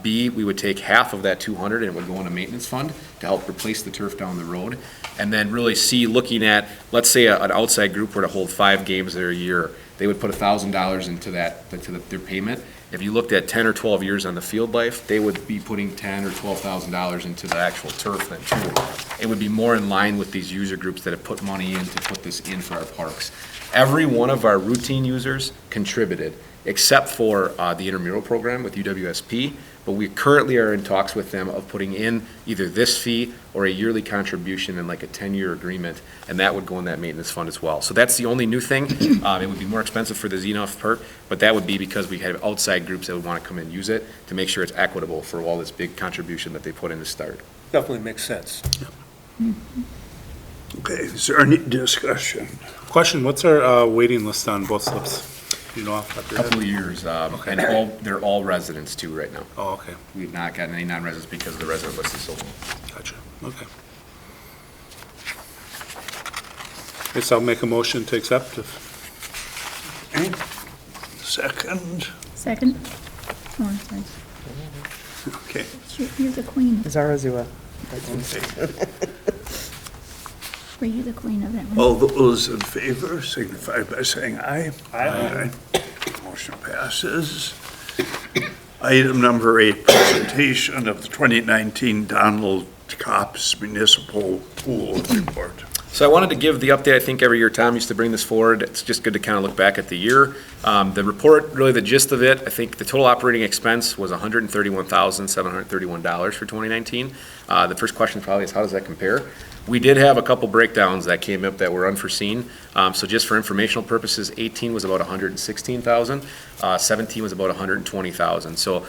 B, we would take half of that $200 and it would go in a maintenance fund to help replace the turf down the road. And then really C, looking at, let's say an outside group were to hold 5 games there a year, they would put $1,000 into their payment. If you looked at 10 or 12 years on the field life, they would be putting $10,000 or $12,000 into the actual turf then too. It would be more in line with these user groups that have put money in to put this in for our parks. Every one of our routine users contributed, except for the intramural program with UWSP, but we currently are in talks with them of putting in either this fee or a yearly contribution in like a 10-year agreement, and that would go in that maintenance fund as well. So that's the only new thing. It would be more expensive for the Xenoff Park, but that would be because we have outside groups that would want to come and use it to make sure it's equitable for all this big contribution that they put in to start. Definitely makes sense. Okay, is there any discussion? Question, what's our waiting list on both slips? You know, off the top of your head? Couple of years, and they're all residents too right now. Oh, okay, We've not gotten any non-residents because the resident list is so low. gotcha, okay. Guess I'll make a motion to accept. Okay. Second? Second? Oh, sorry. Okay. You're the queen. Zarazua. Were you the queen of that one? All those in favor signify by saying aye. Aye. Motion passes. Item number 8, presentation of the 2019 Donald Copps Municipal Pool Report. So I wanted to give the update. I think every year Tom used to bring this forward. It's just good to kind of look back at the year. The report, really the gist of it, I think the total operating expense was $131,731 for 2019. The first question probably is how does that compare? We did have a couple breakdowns that came up that were unforeseen. So just for informational purposes, 18 was about 116,000, 17 was about 120,000. So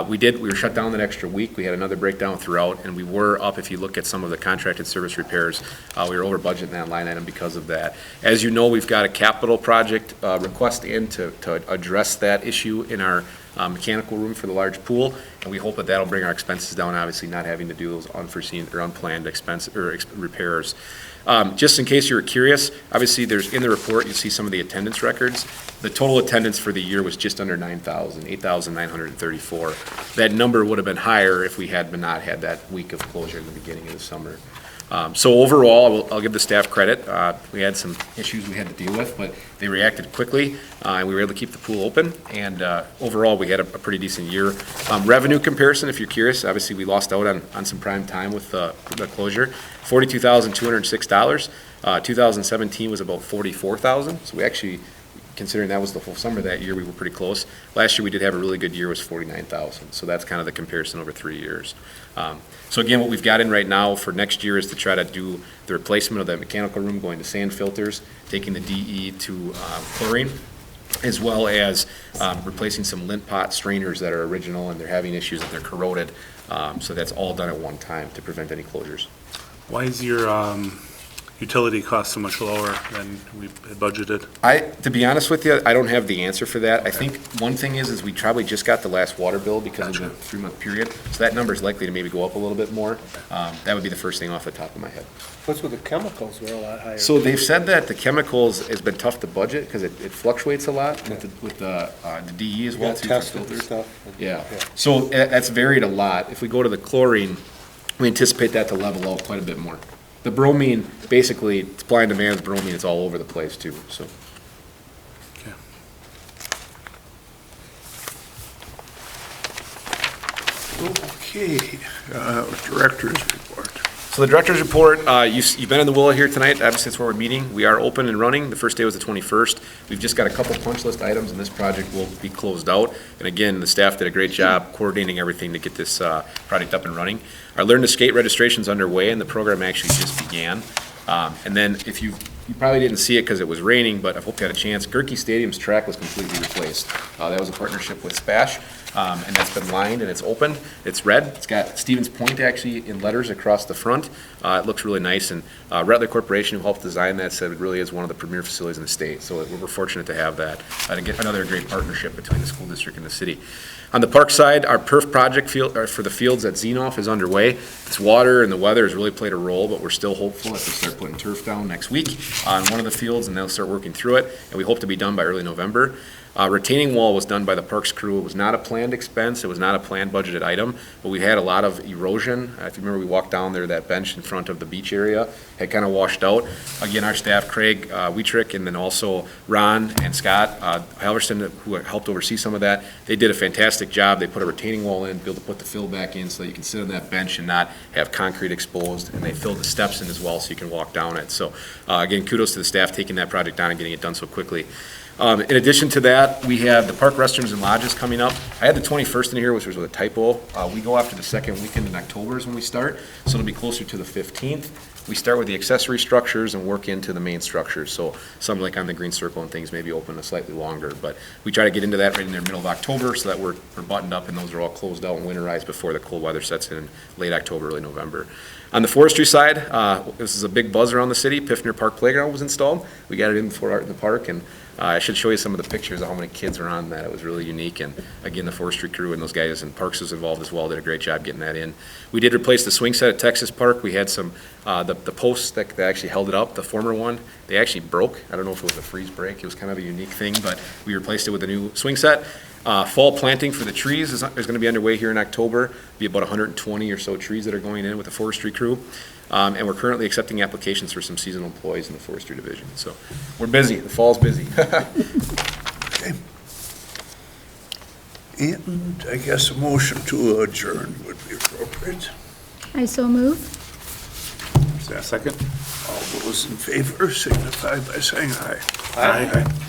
we were shut down that extra week. We had another breakdown throughout, and we were up, if you look at some of the contracted service repairs, we were over budget in that line item because of that. As you know, we've got a capital project request in to address that issue in our mechanical room for the large pool, and we hope that that'll bring our expenses down, obviously not having to do those unforeseen or unplanned repairs. Just in case you were curious, obviously there's in the report, you see some of the attendance records. The total attendance for the year was just under 9,000, 8,934. That number would have been higher if we had not had that week of closure in the beginning of the summer. So overall, I'll give the staff credit. We had some issues we had to deal with, but they reacted quickly, and we were able to keep the pool open. And overall, we had a pretty decent year. Revenue comparison, if you're curious, obviously we lost out on some prime time with the closure. $42,206. 2017 was about $44,000. So we actually, considering that was the full summer that year, we were pretty close. Last year we did have a really good year, was $49,000. So that's kind of the comparison over 3 years. So again, what we've got in right now for next year is to try to do the replacement of that mechanical room, going to sand filters, taking the DE to chlorine, as well as replacing some lint pot strainers that are original and they're having issues that they're corroded. So that's all done at one time to prevent any closures. Why is your utility cost so much lower than we had budgeted? To be honest with you, I don't have the answer for that. I think one thing is we probably just got the last water bill because of the 3-month period. So that number is likely to maybe go up a little bit more. That would be the first thing off the top of my head. What's with the chemicals were a lot higher? So they've said that the chemicals has been tough to budget because it fluctuates a lot with the DE as well, too, for Tested and filters. stuff. Yeah, so that's varied a lot. If we go to the chlorine, we anticipate that to level out quite a bit more. The bromine, basically, supply and demand of bromine, it's all over the place too, so. Okay, director's report. So the director's report, you've been in the Willow here tonight, obviously that's where we're meeting. We are open and running. The first day was the 21st. We've just got a couple punch list items and this project will be closed out. And again, the staff did a great job coordinating everything to get this project up and running. Our Learn to Skate registration's underway and the program actually just began. And then if you probably didn't see it because it was raining, but I hope you had a chance. Gerke Stadium's track was completely replaced. That was a partnership with Spash. And that's been lined and it's open. It's red. It's got Stevens Point actually in letters across the front. It looks really nice. And Rattler Corporation, who helped design that, said it really is one of the premier facilities in the state. So we're fortunate to have that and get another great partnership between the school district and the city. On the park side, our perf project for the fields at Zenoff is underway. This water and the weather has really played a role, but we're still hopeful that they start putting turf down next week on one of the fields and they'll start working through it. And we hope to be done by early November. Retaining wall was done by the parks crew. It was not a planned expense. It was not a planned budgeted item, but we had a lot of erosion. If you remember, we walked down there, that bench in front of the beach area had kind of washed out. Again, our staff, Craig Wietrich, and then also Ron and Scott Halverston, who helped oversee some of that, they did a fantastic job. They put a retaining wall in, be able to put the fill back in so that you can sit on that bench and not have concrete exposed, and they filled the steps in as well so you can walk down it. So again, kudos to the staff taking that project on and getting it done so quickly. In addition to that, we have the park restrooms and lodges coming up. I had the 21st in here, which was with a typo. We go after the second weekend in October is when we start, so it'll be closer to the 15th. We start with the accessory structures and work into the main structures. So some like on the green circle and things may be open a slightly longer, but we try to get into that right in the middle of October so that we're buttoned up and those are all closed out and winterized before the cold weather sets in late October, early November. On the forestry side, this is a big buzz around the city. Piffner Park Playground was installed. We got it in for Art in the Park, and I should show you some of the pictures of how many kids are on that. It was really unique, and again, the forestry crew and those guys in Parks was involved as well, did a great job getting that in. We did replace the swing set at Texas Park. We had some, the posts that actually held it up, the former one, they actually broke. I don't know if it was a freeze break. It was kind of a unique thing, but we replaced it with a new swing set. Fall planting for the trees is going to be underway here in October. Be about 120 or so trees that are going in with the forestry crew. And we're currently accepting applications for some seasonal employees in the forestry division. So we're busy. The fall's busy. Okay. And I guess a motion to adjourn would be appropriate. I so move. Is that a second? All those in favor signify by saying aye. Aye.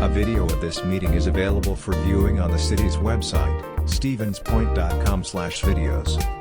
A video of this meeting is available for viewing on the city's website, stevenspoint.com/videos.